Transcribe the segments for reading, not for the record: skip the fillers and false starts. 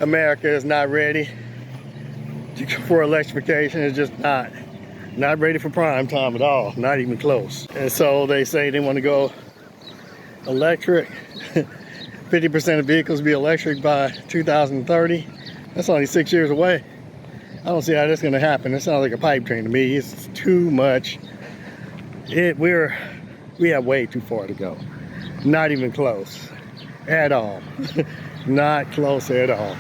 America is not ready for electrification. It's just not ready for prime time at all, not even close. And so they say they want to go electric. 50% of vehicles be electric by 2030. That's only 6 years away. I don't see how that's going to happen. It sounds like a pipe dream to me. It's too much. We have way too far to go. Not even close at all. Not close at all.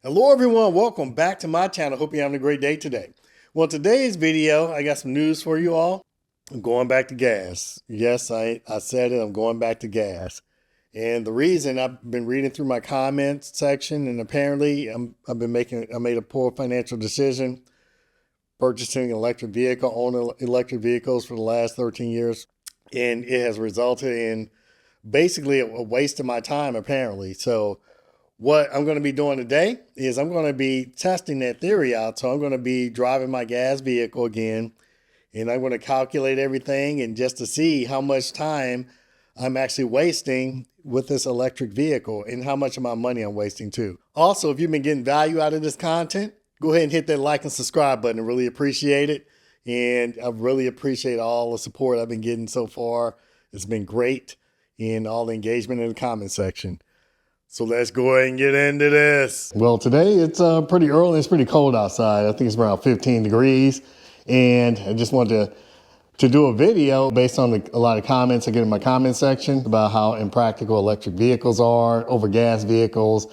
Hello everyone, welcome back to my channel. Hope you're having a great day today. Well, today's video, I got some news for you all. I'm going back to gas. Yes, I said it, I'm going back to gas. And the reason, I've been reading through my comments section, and apparently I made a poor financial decision purchasing an electric vehicle, owning electric vehicles for the last 13 years. And it has resulted in basically a waste of my time, apparently. So what I'm going to be doing today is I'm going to be testing that theory out. So I'm going to be driving my gas vehicle again, and I'm going to calculate everything and just to see how much time I'm actually wasting with this electric vehicle and how much of my money I'm wasting too. Also, if you've been getting value out of this content, go ahead and hit that like and subscribe button. I really appreciate it. And I really appreciate all the support I've been getting so far. It's been great, and all the engagement in the comment section. So let's go ahead and get into this. Well, today it's pretty early. It's pretty cold outside. I think it's around 15 degrees. And I just wanted to do a video based on a lot of comments I get in my comment section about how impractical electric vehicles are over gas vehicles,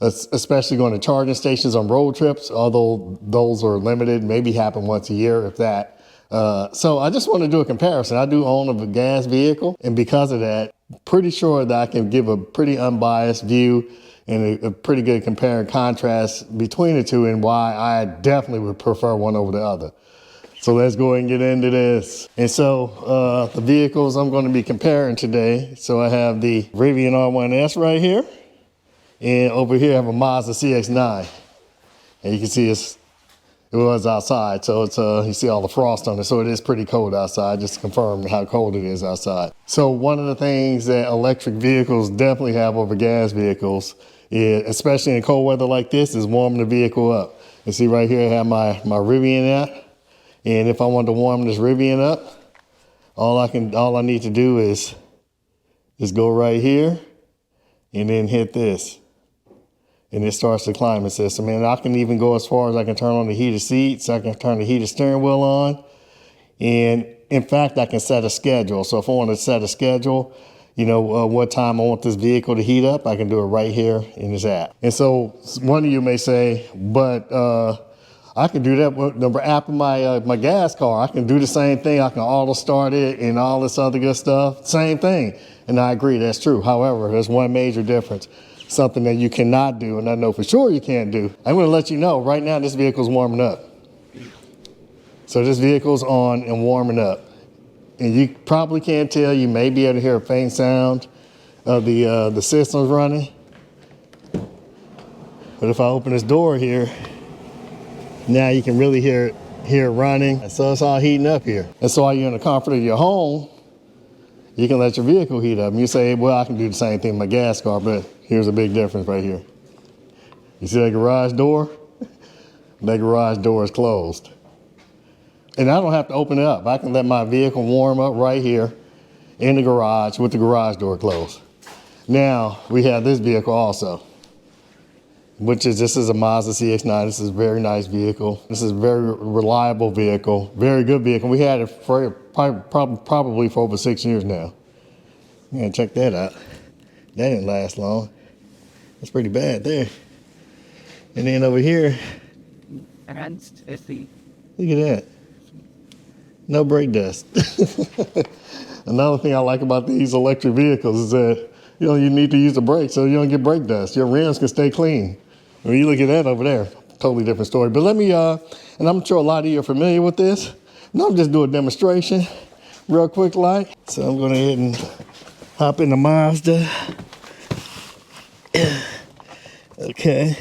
especially going to charging stations on road trips, although those are limited, maybe happen once a year, if that. So I just want to do a comparison. I do own a gas vehicle, and because of that, pretty sure that I can give a pretty unbiased view and a pretty good compare and contrast between the two and why I definitely would prefer one over the other. So let's go ahead and get into this. And so the vehicles I'm going to be comparing today. So I have the Rivian R1S right here. And over here I have a Mazda CX-9. And you can see it was outside. So it's you see all the frost on it. So it is pretty cold outside, just to confirm how cold it is outside. So one of the things that electric vehicles definitely have over gas vehicles, especially in cold weather like this, is warming the vehicle up. You see right here I have my Rivian at. And if I want to warm this Rivian up, all I need to do is just go right here and then hit this. And it starts the climate system. And I can even go as far as I can turn on the heated seats. I can turn the heated steering wheel on. And in fact, I can set a schedule. So if I want to set a schedule, you know, what time I want this vehicle to heat up, I can do it right here in this app. And so one of you may say, but I can do that with the app of my gas car. I can do the same thing. I can auto start it and all this other good stuff. Same thing. And I agree, that's true. However, there's one major difference. Something that you cannot do, and I know for sure you can't do. I'm going to let you know right now this vehicle's warming up. So this vehicle's on and warming up. And you probably can't tell. You may be able to hear a faint sound of the system's running. But if I open this door here, now you can really hear it running. And so it's all heating up here. And so while you're in the comfort of your home, you can let your vehicle heat up. And you say, well, I can do the same thing with my gas car, but here's a big difference right here. You see that garage door? That garage door is closed. And I don't have to open it up. I can let my vehicle warm up right here in the garage with the garage door closed. Now, we have this vehicle also, this is a Mazda CX-9. This is a very nice vehicle. This is a very reliable vehicle, very good vehicle. We had it for probably for over 6 years now. Yeah, check that out. That didn't last long. That's pretty bad there. And then over here, look at that. No brake dust. Another thing I like about these electric vehicles is that you need to use the brakes so you don't get brake dust. Your rims can stay clean. When you look at that over there, totally different story. But let me, and I'm sure a lot of you are familiar with this. No, I'm just doing a demonstration real quick like. So I'm going to go ahead and hop in the Mazda. Okay.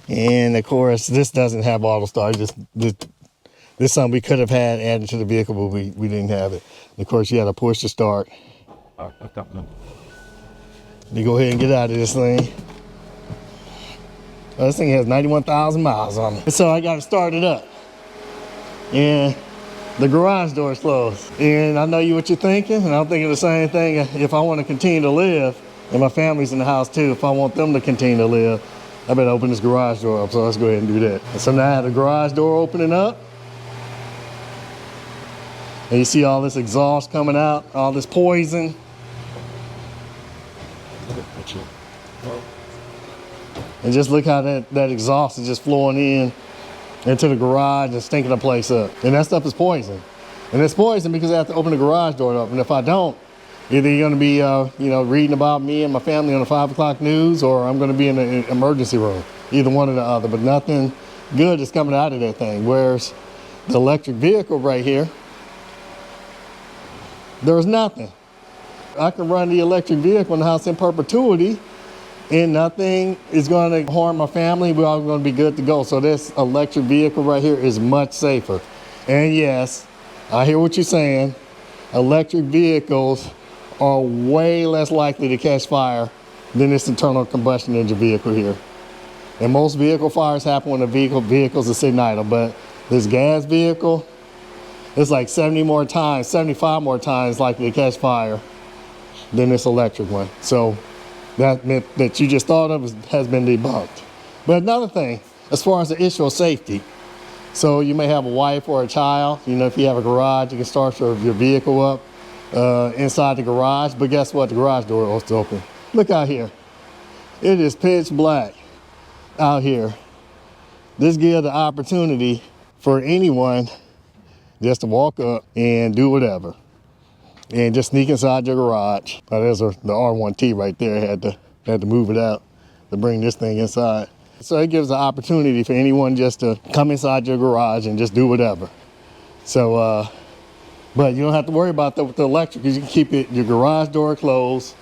And of course, this doesn't have auto start. Just This is something we could have had added to the vehicle, but we didn't have it. And of course, you had to push to start. You go ahead and get out of this thing. Oh, this thing has 91,000 miles on it. So I got to start it up. And the garage door is closed. And I know what you're thinking, and I'm thinking the same thing. If I want to continue to live, and my family's in the house too, if I want them to continue to live, I better open this garage door up. So let's go ahead and do that. And so now I have the garage door opening up. And you see all this exhaust coming out, all this poison. And just look how that exhaust is just flowing into the garage and stinking the place up. And that stuff is poison. And it's poison because I have to open the garage door up. And if I don't, either you're gonna be reading about me and my family on the 5 o'clock news, or I'm gonna be in the emergency room. Either one or the other, but nothing good is coming out of that thing. Whereas the electric vehicle right here, there's nothing. I can run the electric vehicle in the house in perpetuity and nothing is going to harm my family. We're all going to be good to go. So this electric vehicle right here is much safer. And yes, I hear what you're saying. Electric vehicles are way less likely to catch fire than this internal combustion engine vehicle here. And most vehicle fires happen when the vehicles are sitting idle, but this gas vehicle, it's like 75 more times likely to catch fire than this electric one. So that myth that you just thought of has been debunked. But another thing, as far as the issue of safety, so you may have a wife or a child, if you have a garage, you can start your vehicle up inside the garage, but guess what? The garage door is open. Look out here. It is pitch black out here. This gives the opportunity for anyone just to walk up and do whatever. And just sneak inside your garage. Now there's the R1T right there. Had to move it out to bring this thing inside. So it gives the opportunity for anyone just to come inside your garage and just do whatever. So, but you don't have to worry about that with the electric, because you can keep your garage door closed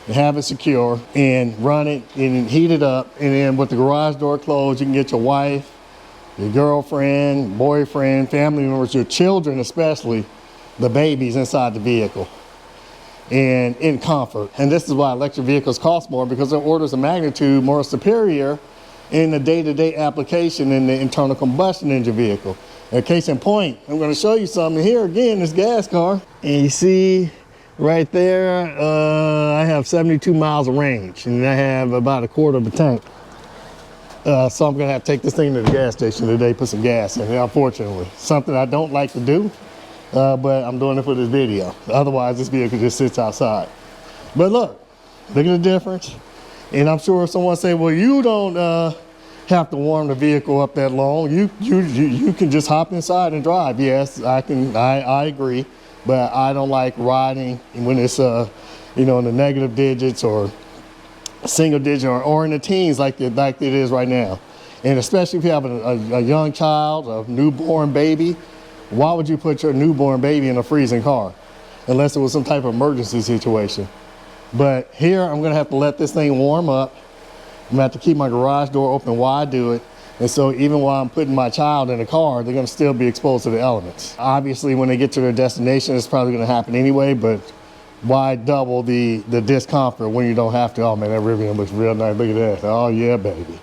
and have it secure and run it and heat it up. And then with the garage door closed, you can get your wife, your girlfriend, boyfriend, family members, your children especially, the babies inside the vehicle and in comfort. And this is why electric vehicles cost more, because they're orders of magnitude more superior in the day-to-day application in the internal combustion engine vehicle. And case in point, I'm going to show you something here again, this gas car. And you see right there, I have 72 miles of range and I have about a quarter of a tank. So I'm going to have to take this thing to the gas station today, put some gas in it, unfortunately. Something I don't like to do. But I'm doing it for this video. Otherwise, this vehicle just sits outside. But look at the difference. And I'm sure someone say, well, you don't have to warm the vehicle up that long. You can just hop inside and drive. Yes, I can. I agree. But I don't like riding when it's in the negative digits or single digit or in the teens like it is right now. And especially if you have a young child, a newborn baby. Why would you put your newborn baby in a freezing car? Unless it was some type of emergency situation. But here, I'm gonna have to let this thing warm up. I'm gonna have to keep my garage door open while I do it. And so even while I'm putting my child in the car, they're gonna still be exposed to the elements. Obviously, when they get to their destination, it's probably gonna happen anyway, but why double the discomfort when you don't have to? Oh man, that Rivian looks real nice, look at that. Oh yeah, baby.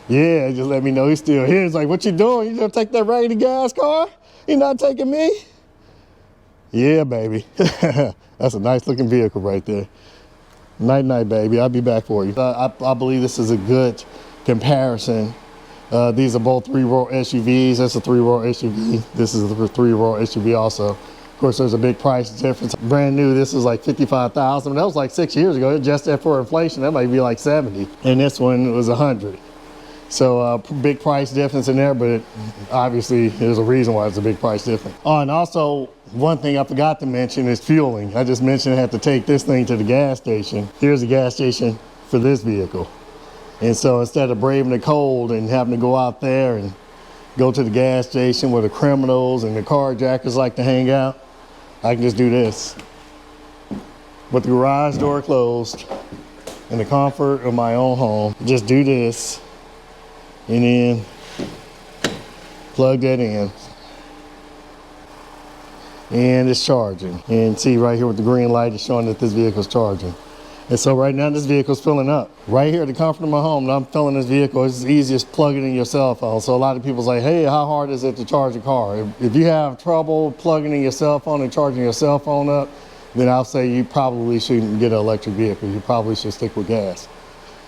Yeah, just let me know he's still here. It's like, what you doing? You gonna take that raggedy gas car? You're not taking me? Yeah, baby. That's a nice looking vehicle right there. Night, night, baby. I'll be back for you. I believe this is a good comparison. These are both 3-row SUVs. That's a 3-row SUV. This is a 3-row SUV also. Of course, there's a big price difference. Brand new, this is like $55,000. That was like 6 years ago. Adjusted for inflation, that might be like 70. And this one was 100. So big price difference in there, but obviously there's a reason why it's a big price difference. Oh, and also one thing I forgot to mention is fueling. I just mentioned I have to take this thing to the gas station. Here's the gas station for this vehicle. And so instead of braving the cold and having to go out there and go to the gas station where the criminals and the carjackers like to hang out, I can just do this. With the garage door closed in the comfort of my own home, just do this. And then plug that in. and it's charging. And see right here with the green light, it's showing that this vehicle is charging. And so right now this vehicle is filling up. Right here at the comfort of my home, I'm filling this vehicle. It's easy as plugging in your cell phone. So a lot of people say, hey, how hard is it to charge a car? If you have trouble plugging in your cell phone and charging your cell phone up, then I'll say you probably shouldn't get an electric vehicle. You probably should stick with gas.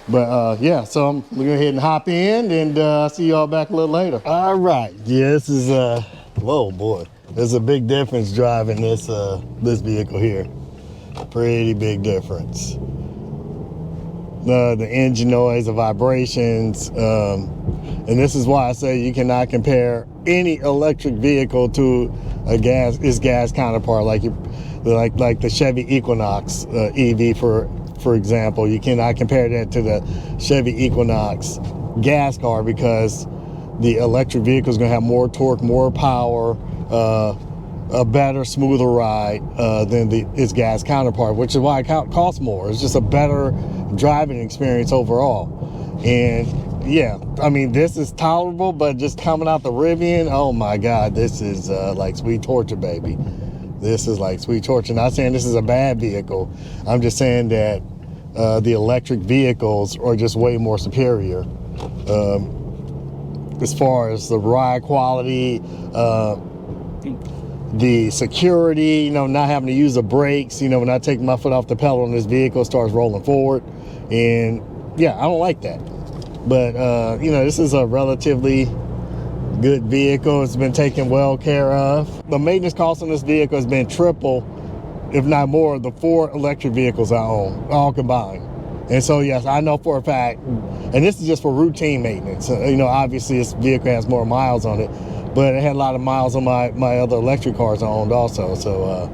But yeah, so I'm gonna go ahead and hop in, and I'll see y'all back a little later. All right, yeah, this is, whoa boy. There's a big difference driving this vehicle here. Pretty big difference. The engine noise, the vibrations, and this is why I say you cannot compare any electric vehicle to its gas counterpart, like the Chevy Equinox EV for example. You cannot compare that to the Chevy Equinox gas car, because the electric vehicle is going to have more torque, more power, a better, smoother ride than its gas counterpart, which is why it costs more. It's just a better driving experience overall. And yeah, I mean, this is tolerable, but just coming out the Rivian, oh my God, this is like sweet torture, baby. This is like sweet torture. Not saying this is a bad vehicle. I'm just saying that the electric vehicles are just way more superior as far as the ride quality, the security, you know, not having to use the brakes, you know, when I take my foot off the pedal and this vehicle starts rolling forward. And yeah, I don't like that. But, you know, this is a relatively good vehicle. It's been taken well care of. The maintenance cost on this vehicle has been triple, if not more, the 4 electric vehicles I own, all combined. And so, yes, I know for a fact, and this is just for routine maintenance. You know, obviously this vehicle has more miles on it, but it had a lot of miles on my other electric cars I owned also. So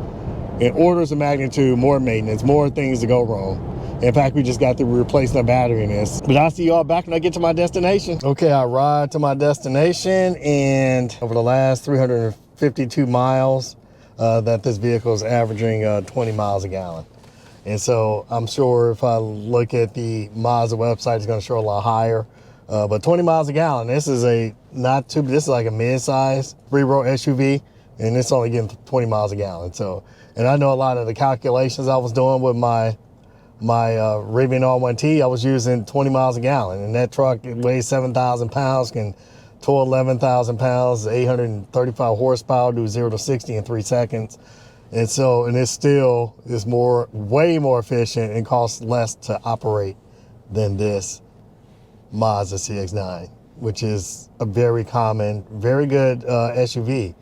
in orders of magnitude, more maintenance, more things to go wrong. In fact, we just got to replace the battery in this. But I'll see y'all back when I get to my destination. Okay, I arrived to my destination, and over the last 352 miles, that this vehicle is averaging 20 miles a gallon. And so I'm sure if I look at the Mazda website, it's gonna show a lot higher. But 20 miles a gallon, this is this is like a mid-size 3-row SUV, and it's only getting 20 miles a gallon. So, and I know a lot of the calculations I was doing with my Rivian R1T, I was using 20 miles a gallon, and that truck, it weighs 7,000 pounds, can tow 11,000 pounds, 835 horsepower, do 0 to 60 in 3 seconds. And so, and it still is way more efficient and costs less to operate than this Mazda CX-9, which is a very common, very good SUV,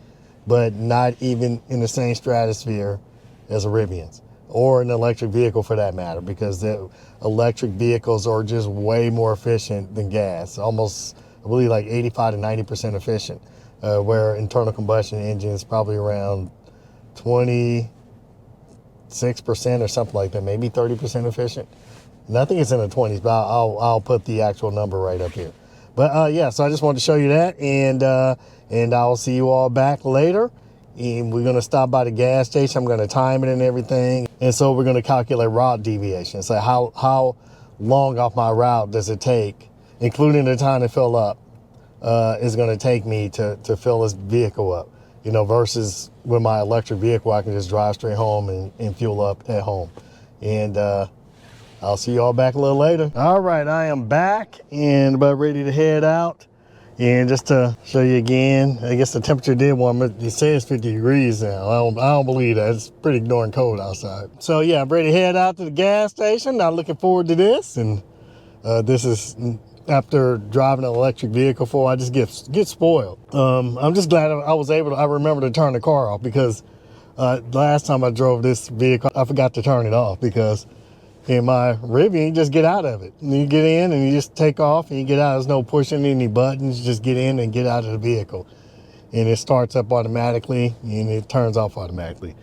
but not even in the same stratosphere as a Rivian's, or an electric vehicle for that matter, because the electric vehicles are just way more efficient than gas, almost, I believe, like 85 to 90% efficient, where internal combustion engine is probably around 26% or something like that, maybe 30% efficient. And I think it's in the 20s, but I'll put the actual number right up here. But yeah, so I just wanted to show you that, and I'll see you all back later. And we're gonna stop by the gas station. I'm gonna time it and everything. And so we're gonna calculate route deviation. So how long off my route does it take, including the time to fill up, is gonna take me to fill this vehicle up, you know, versus with my electric vehicle, I can just drive straight home and fuel up at home. And I'll see you all back a little later. All right, I am back and about ready to head out. And just to show you again, I guess the temperature did warm. It says 50 degrees now. I don't believe that. It's pretty darn cold outside. So yeah, I'm ready to head out to the gas station. I'm looking forward to this. And this is after driving an electric vehicle before, I just get spoiled. I'm just glad I remember to turn the car off, because last time I drove this vehicle, I forgot to turn it off, because in my Rivian, you just get out of it. And you get in and you just take off and you get out. There's no pushing any buttons. You just get in and get out of the vehicle. And it starts up automatically and it turns off automatically.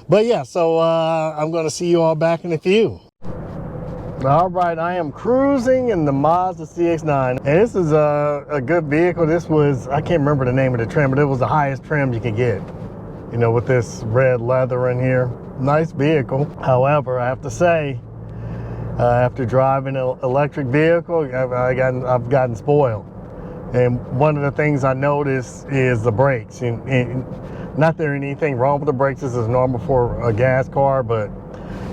But yeah, so I'm gonna see you all back in a few. All right, I am cruising in the Mazda CX-9. And this is a good vehicle. This was, I can't remember the name of the trim, but it was the highest trim you could get. You know, with this red leather in here. Nice vehicle. However, I have to say, after driving an electric vehicle, I've gotten spoiled. And one of the things I noticed is the brakes. And Not that there's anything wrong with the brakes. This is normal for a gas car, but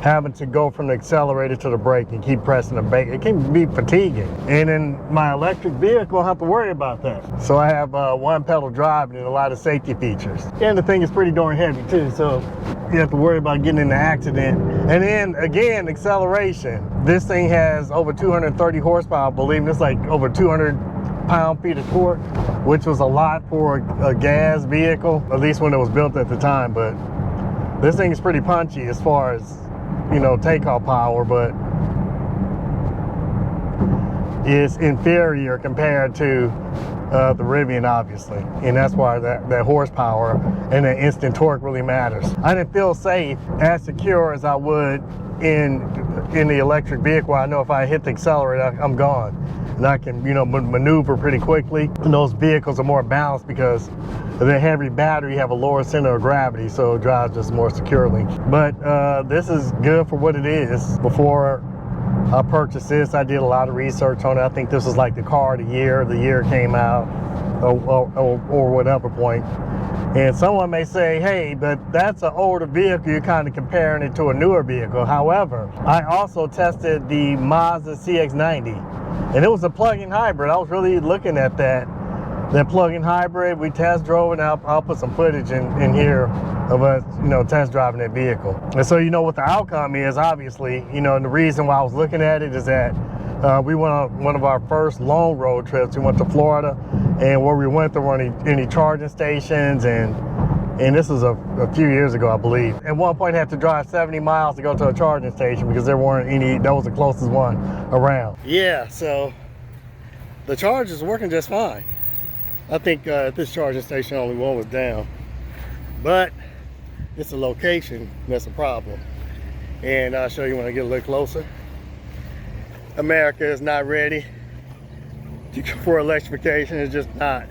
having to go from the accelerator to the brake and keep pressing the brake, it can be fatiguing. And in my electric vehicle, I don't have to worry about that. So I have one pedal drive and a lot of safety features. And the thing is pretty darn heavy too, so you have to worry about getting in an accident. And then again, acceleration. This thing has over 230 horsepower, I believe. It's like over 200 pound-feet of torque, which was a lot for a gas vehicle, at least when it was built at the time. But this thing is pretty punchy as far as, you know, takeoff power, but it's inferior compared to the Rivian, obviously, and that's why that horsepower and that instant torque really matters. I didn't feel safe, as secure as I would in the electric vehicle. I know if I hit the accelerator, I'm gone, and I can, you know, maneuver pretty quickly. And those vehicles are more balanced because the heavy battery have a lower center of gravity, so it drives just more securely. But this is good for what it is. Before I purchased this, I did a lot of research on it. I think this was like the car of the year it came out, or whatever point. And someone may say, hey, but that's an older vehicle, you're kind of comparing it to a newer vehicle. However, I also tested the Mazda CX-90, and it was a plug-in hybrid. I was really looking at that plug-in hybrid. We test drove, and I'll put some footage in here of us, you know, test driving that vehicle. And so, you know, what the outcome is, obviously, you know, and the reason why I was looking at it is that we went on one of our first long road trips. We went to Florida, and where we went, there weren't any charging stations, and this was a few years ago, I believe. At one point, I had to drive 70 miles to go to a charging station because there weren't any. That was the closest one around. Yeah, so the charge is working just fine. I think at this charging station, only one was down, but it's a location that's a problem. And I'll show you when I get a little closer. America is not ready for electrification. It's just not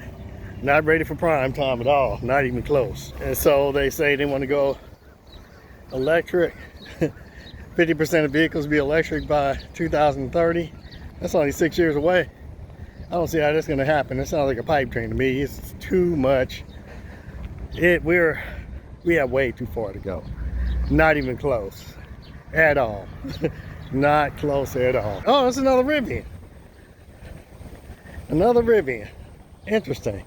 ready for prime time at all, not even close. And so they say they want to go electric. 50% of vehicles be electric by 2030. That's only 6 years away. I don't see how that's going to happen. It sounds like a pipe dream to me. It's too much. We have way too far to go. Not even close at all. Not close at all. Oh, it's another Rivian. Another Rivian. Interesting.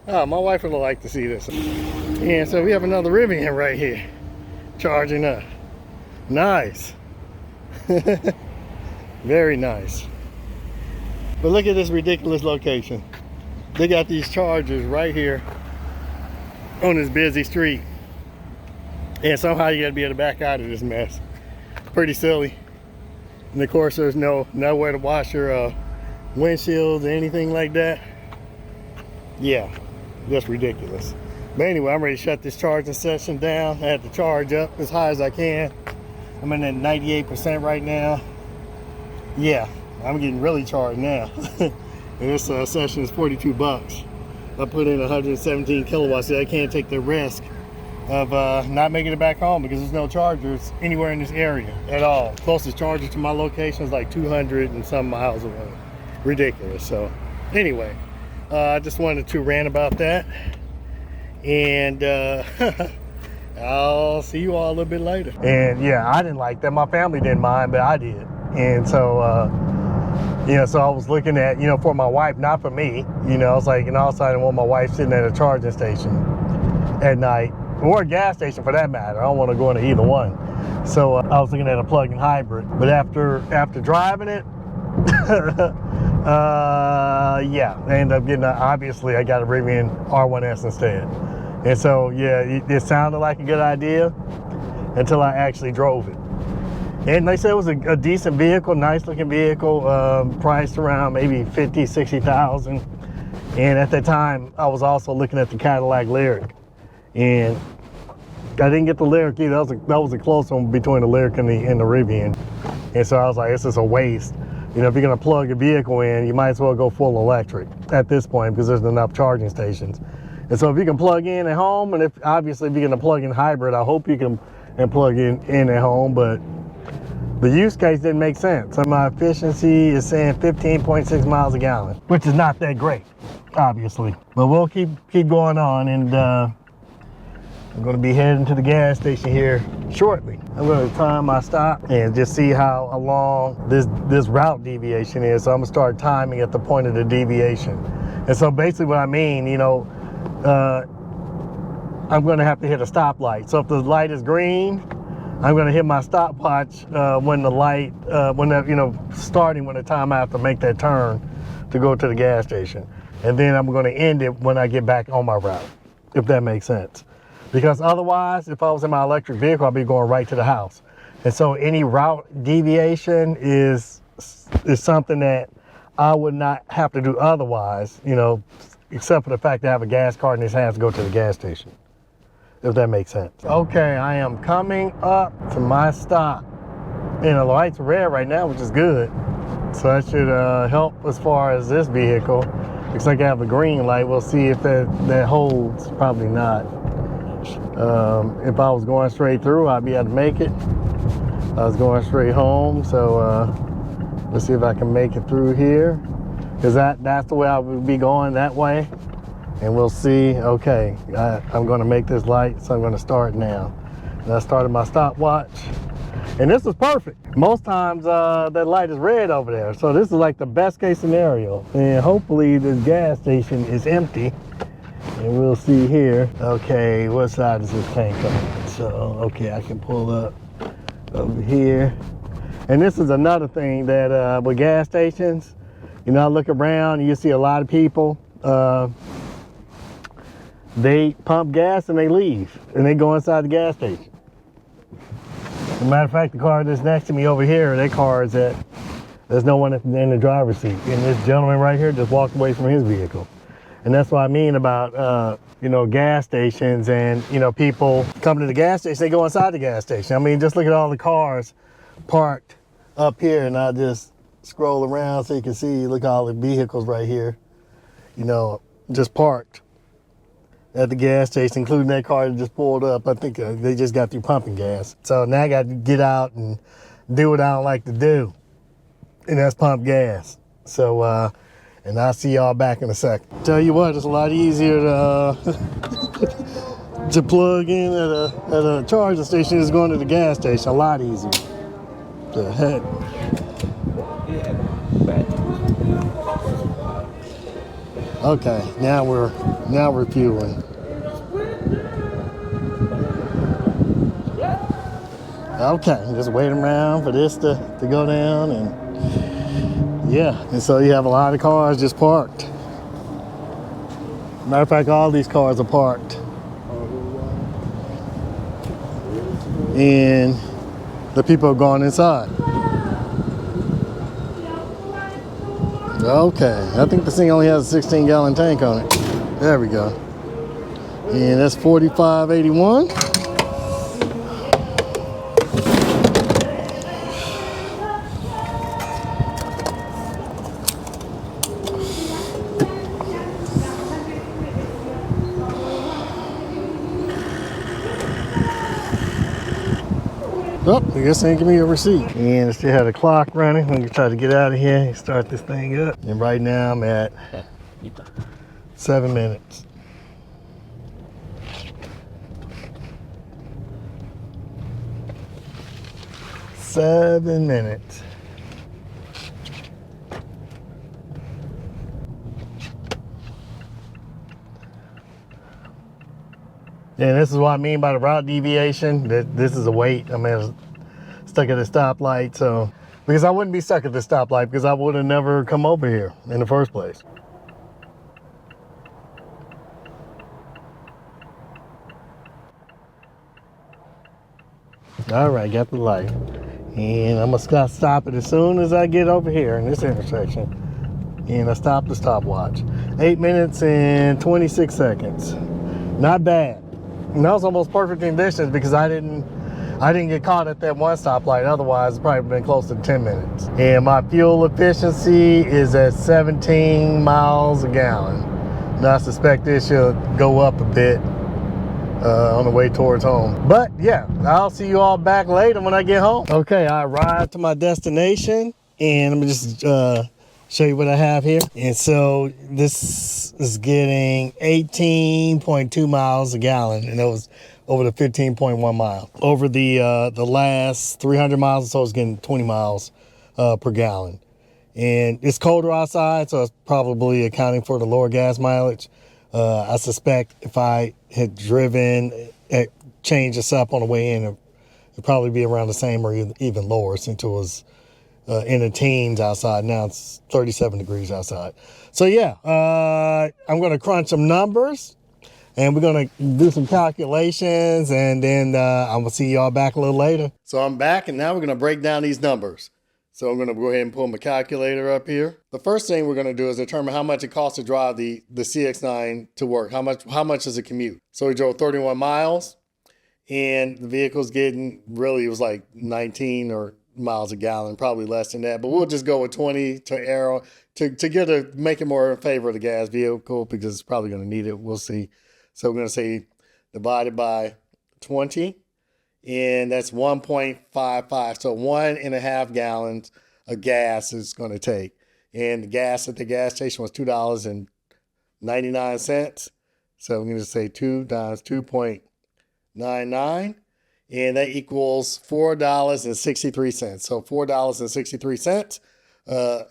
Oh, my wife would like to see this. And so we have another Rivian right here, charging up. Nice. Very nice. But look at this ridiculous location. They got these chargers right here on this busy street. And somehow you gotta be able to back out of this mess. Pretty silly. And of course there's nowhere to wash your windshields or anything like that. Yeah, just ridiculous. But anyway, I'm ready to shut this charging session down. I have to charge up as high as I can. I'm in at 98% right now. Yeah, I'm getting really charged now. And this session is 42 bucks. I put in 117 kilowatts, so I can't take the risk of not making it back home because there's no chargers anywhere in this area at all. Closest charger to my location is like 200 and some miles away. Ridiculous. So anyway, I just wanted to rant about that, and I'll see you all a little bit later. And yeah, I didn't like that. My family didn't mind, but I did. And so yeah, so I was looking at, you know, for my wife, not for me. You know, I was like, and also I didn't want my wife sitting at a charging station at night, or a gas station for that matter. I don't want to go into either one. So I was looking at a plug-in hybrid. But after driving it, yeah, I ended up getting obviously I got a Rivian R1S instead. And so yeah, it sounded like a good idea until I actually drove it. And they said it was a decent vehicle, nice looking vehicle, priced around maybe 50, 60,000. And at that time, I was also looking at the Cadillac Lyriq. And I didn't get the Lyriq either. That was a close one between the Lyriq and the Rivian. And so I was like, this is a waste. You know, if you're gonna plug a vehicle in, you might as well go full electric at this point because there's enough charging stations. And so if you can plug in at home, and obviously if you're gonna plug in hybrid, I hope you can plug in at home, but the use case didn't make sense. And my efficiency is saying 15.6 miles a gallon, which is not that great, obviously. But we'll keep going on, and I'm gonna be heading to the gas station here shortly. I'm gonna time my stop and just see how long this route deviation is. So I'm gonna start timing at the point of the deviation. And so basically what I mean, you know, I'm gonna have to hit a stoplight. So if the light is green, I'm gonna hit my stopwatch when the light, starting when the time I have to make that turn to go to the gas station. And then I'm gonna end it when I get back on my route, if that makes sense. Because otherwise, if I was in my electric vehicle, I'd be going right to the house. And so any route deviation is something that I would not have to do otherwise, you know, except for the fact that I have a gas card in his hands to go to the gas station, if that makes sense. Okay, I am coming up to my stop. And the light's red right now, which is good. So that should help as far as this vehicle. Looks like I have a green light. We'll see if that holds. Probably not. If I was going straight through, I'd be able to make it. I was going straight home, so let's see if I can make it through here. Because that's the way I would be going, that way. And we'll see. Okay, I'm going to make this light, so I'm going to start now. And I started my stopwatch. And this is perfect. Most times that light is red over there. So this is like the best case scenario. And hopefully this gas station is empty. And we'll see here. Okay, what side is this tank on? So, okay, I can pull up over here. And this is another thing that with gas stations, you know, I look around and you see a lot of people, they pump gas and they leave. And they go inside the gas station. As a matter of fact, the car that's next to me over here, that car is there's no one in the driver's seat. And this gentleman right here just walked away from his vehicle. And that's what I mean about, you know, gas stations and, you know, people come to the gas station, they go inside the gas station. I mean, just look at all the cars parked up here, and I just scroll around so you can see, look at all the vehicles right here, you know, just parked at the gas station, including that car that just pulled up. I think they just got through pumping gas. So now I got to get out and do what I don't like to do, and that's pump gas. So, and I'll see y'all back in a second. Tell you what, it's a lot easier to to plug in at a charging station is going to the gas station. A lot easier. The heck. Okay, now we're fueling. Okay, just waiting around for this to go down, and yeah, and so you have a lot of cars just parked. Matter of fact, all these cars are parked. And the people are going inside. Okay, I think this thing only has a 16-gallon tank on it. There we go. And that's 45.81. Oh, I guess they didn't give me a receipt. And I still had a clock running. I'm gonna try to get out of here and start this thing up. And right now I'm at 7 minutes. Seven minutes. Yeah, this is what I mean by the route deviation. That this is a wait. I mean, I was stuck at a stoplight, so because I wouldn't be stuck at the stoplight because I would have never come over here in the first place. All right, got the light, and I'm gonna stop it as soon as I get over here in this intersection. And I stopped the stopwatch. 8 minutes and 26 seconds. Not bad. And that was almost perfect conditions because I didn't get caught at that one stoplight. Otherwise, it's probably been close to 10 minutes. And my fuel efficiency is at 17 miles a gallon. And I suspect this should go up a bit on the way towards home. But yeah, I'll see you all back later when I get home. Okay, I arrived to my destination, and let me just show you what I have here. And so this is getting 18.2 miles a gallon, and it was over the 15.1 mile. Over the last 300 miles or so, it's getting 20 miles per gallon. And it's colder outside, so it's probably accounting for the lower gas mileage. I suspect if I had driven, changed this up on the way in, it'd probably be around the same or even lower, since it was in the teens outside. Now it's 37 degrees outside. So yeah, I'm going to crunch some numbers, and we're going to do some calculations, and then I'm going to see y'all back a little later. So I'm back, and now we're going to break down these numbers. So I'm going to go ahead and pull my calculator up here. The first thing we're going to do is determine how much it costs to drive the CX-9 to work. How much is a commute? So we drove 31 miles, and the vehicle's getting, really, it was like 19 or miles a gallon, probably less than that. But we'll just go with 20 to make it more in favor of the gas vehicle, because it's probably going to need it. We'll see. So we're going to say divided by 20. And that's 1.55. So 1.5 gallons of gas is going to take. And the gas at the gas station was $2.99. So I'm going to say 2 times 2.99. And that equals $4.63. So $4.63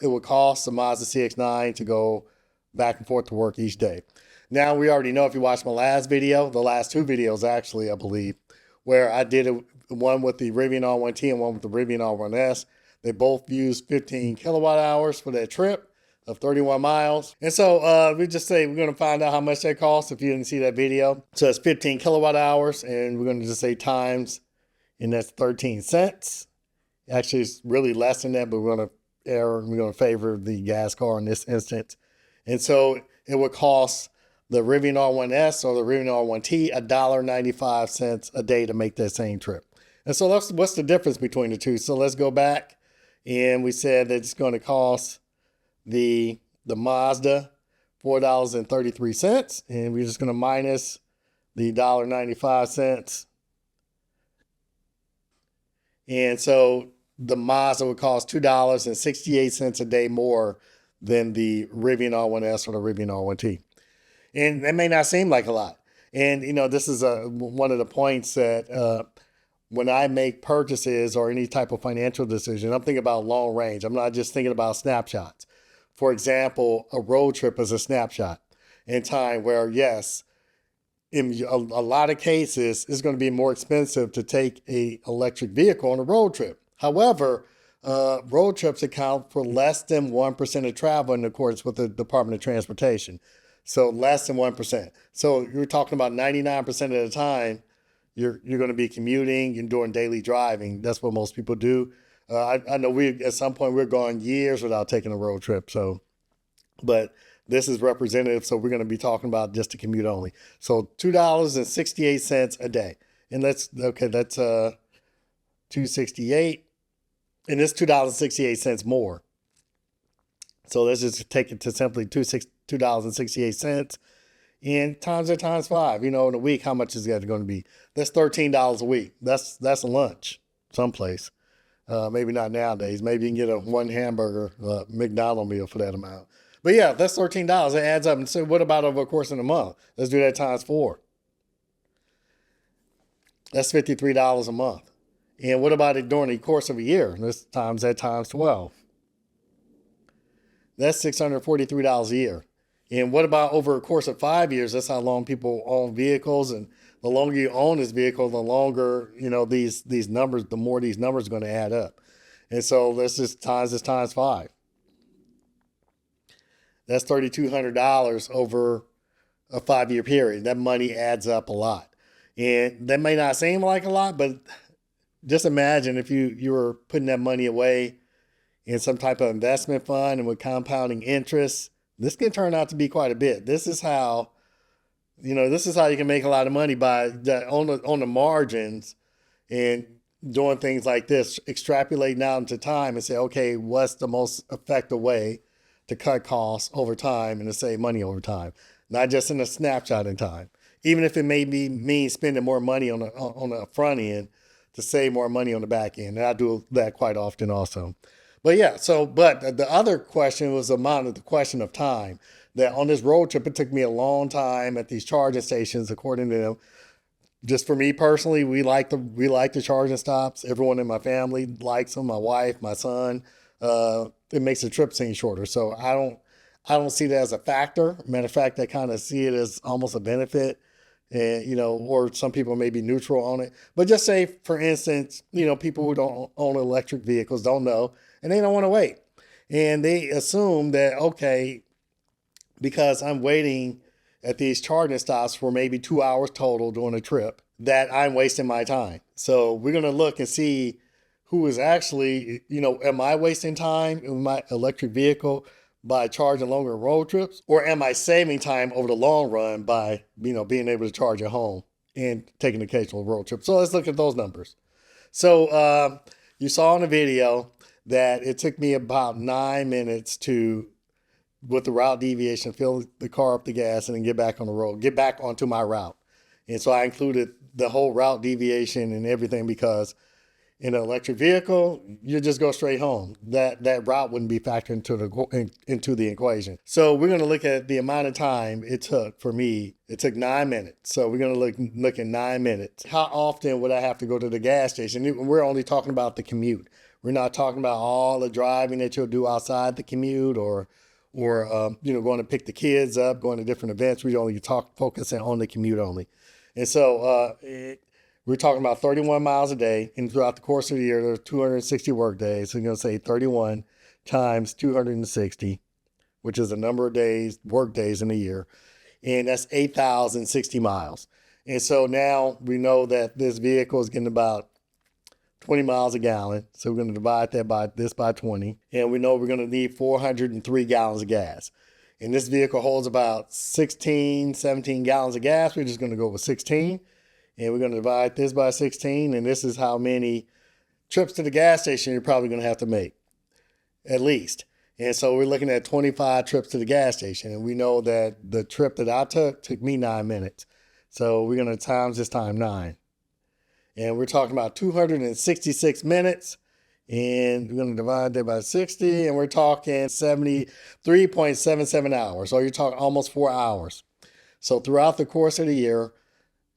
it would cost the Mazda CX-9 to go back and forth to work each day. Now, we already know, if you watched my last video, the last two videos actually, I believe, where I did one with the Rivian R1T and one with the Rivian R1S. They both used 15 kilowatt hours for that trip of 31 miles. And so we just say we're going to find out how much that costs if you didn't see that video. So it's 15 kilowatt hours, and we're going to just say times, and that's 13 cents. Actually, it's really less than that, but we're going to favor the gas car in this instance. And so it would cost the Rivian R1S or the Rivian R1T $1.95 a day to make that same trip. And so what's the difference between the two? So let's go back, and we said that it's going to cost the Mazda $4.33, and we're just going to minus the $1.95. And so the Mazda would cost $2.68 a day more than the Rivian R1S or the Rivian R1T. And that may not seem like a lot. And, this is one of the points that when I make purchases or any type of financial decision, I'm thinking about long range. I'm not just thinking about snapshots. For example, a road trip is a snapshot in time where, yes, in a lot of cases, it's going to be more expensive to take an electric vehicle on a road trip. However, road trips account for less than 1% of travel in accordance with the Department of Transportation. So less than 1%. So you're talking about 99% of the time, you're going to be commuting and doing daily driving. That's what most people do. I know at some point we're going years without taking a road trip. But this is representative. So we're going to be talking about just the commute only. So $2.68 a day. And that's $2.68. And it's $2.68 more. So let's just take it to simply $2.68 and times it times 5. In a week, how much is that going to be? That's $13 a week. That's a lunch someplace. Maybe not nowadays. Maybe you can get a one hamburger McDonald's meal for that amount. But yeah, that's $13. It adds up. And so what about over the course of the month? Let's do that times 4. That's $53 a month. And what about it during the course of a year? Let's times that times 12. That's $643 a year. And what about over a course of 5 years? That's how long people own vehicles. And the longer you own this vehicle, the longer, these numbers, the more these numbers are going to add up. And so let's just times this times 5. That's $3,200 over a 5-year period. That money adds up a lot. And that may not seem like a lot, but just imagine if you were putting that money away in some type of investment fund and with compounding interest, this can turn out to be quite a bit. This is how you can make a lot of money by on the margins and doing things like this, extrapolating out into time and say, okay, what's the most effective way to cut costs over time and to save money over time? Not just in a snapshot in time. Even if it may mean spending more money on the front end to save more money on the back end. And I do that quite often also. But yeah, but the other question was the question of time. That on this road trip, it took me a long time at these charging stations, according to them, Just for me personally, we like the charging stops. Everyone in my family likes them. My wife, my son. It makes the trip seem shorter. So I don't see that as a factor. Matter of fact, I kind of see it as almost a benefit. And or some people may be neutral on it. But just say, for instance, people who don't own electric vehicles don't know, and they don't want to wait, and they assume that, okay, because I'm waiting at these charging stops for maybe 2 hours total during a trip, that I'm wasting my time. So we're going to look and see who is actually, am I wasting time in my electric vehicle by charging longer road trips? Or am I saving time over the long run by, being able to charge at home and taking an occasional road trip? So let's look at those numbers. So you saw in the video that it took me about 9 minutes to, with the route deviation, fill the car up to gas and then get back on the road, get back onto my route. And so I included the whole route deviation and everything, because in an electric vehicle, you just go straight home. That route wouldn't be factored into the equation. So we're going to look at the amount of time it took for me. It took 9 minutes. So we're going to look at 9 minutes. How often would I have to go to the gas station? We're only talking about the commute. We're not talking about all the driving that you'll do outside the commute, or going to pick the kids up, going to different events. We only focusing on the commute only. And so we're talking about 31 miles a day, and throughout the course of the year, there's 260 work days. So you're going to say 31 times 260, which is the number of days, work days in a year. And that's 8,060 miles. And so now we know that this vehicle is getting about 20 miles a gallon. So we're going to divide that by 20. And we know we're going to need 403 gallons of gas. And this vehicle holds about 16, 17 gallons of gas. We're just going to go with 16. And we're going to divide this by 16. And this is how many trips to the gas station you're probably going to have to make, at least. And so we're looking at 25 trips to the gas station. And we know that the trip that I took me 9 minutes. So we're going to times this time 9. And we're talking about 266 minutes. And we're going to divide that by 60. And we're talking 73.77 hours. So you're talking almost 4 hours. So throughout the course of the year,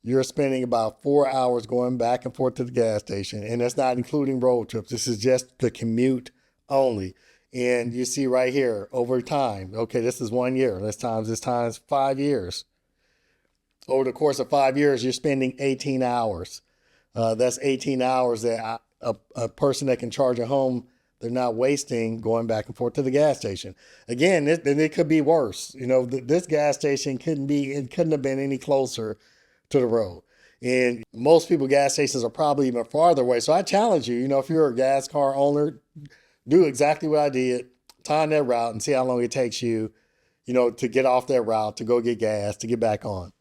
you're spending about 4 hours going back and forth to the gas station. And that's not including road trips. This is just the commute only. And you see right here, over time, okay, this is 1 year. This times 5 years. Over the course of 5 years, you're spending 18 hours. That's 18 hours that a person that can charge at home, they're not wasting going back and forth to the gas station. Again, it could be worse. This gas station couldn't have been any closer to the road. And most people, gas stations are probably even farther away. So I challenge you, if you're a gas car owner, do exactly what I did. Time that route and see how long it takes you, to get off that route, to go get gas, to get back on.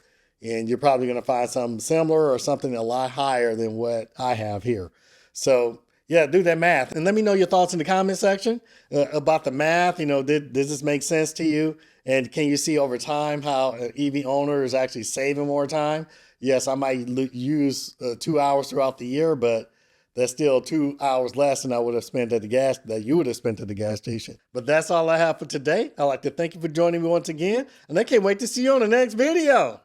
And you're probably going to find something similar or something a lot higher than what I have here. So yeah, do that math. And let me know your thoughts in the comment section about the math. Does this make sense to you? And can you see over time how an EV owner is actually saving more time? Yes, I might use 2 hours throughout the year, but that's still 2 hours less than I would have spent that you would have spent at the gas station. But that's all I have for today. I'd like to thank you for joining me once again. And I can't wait to see you on the next video.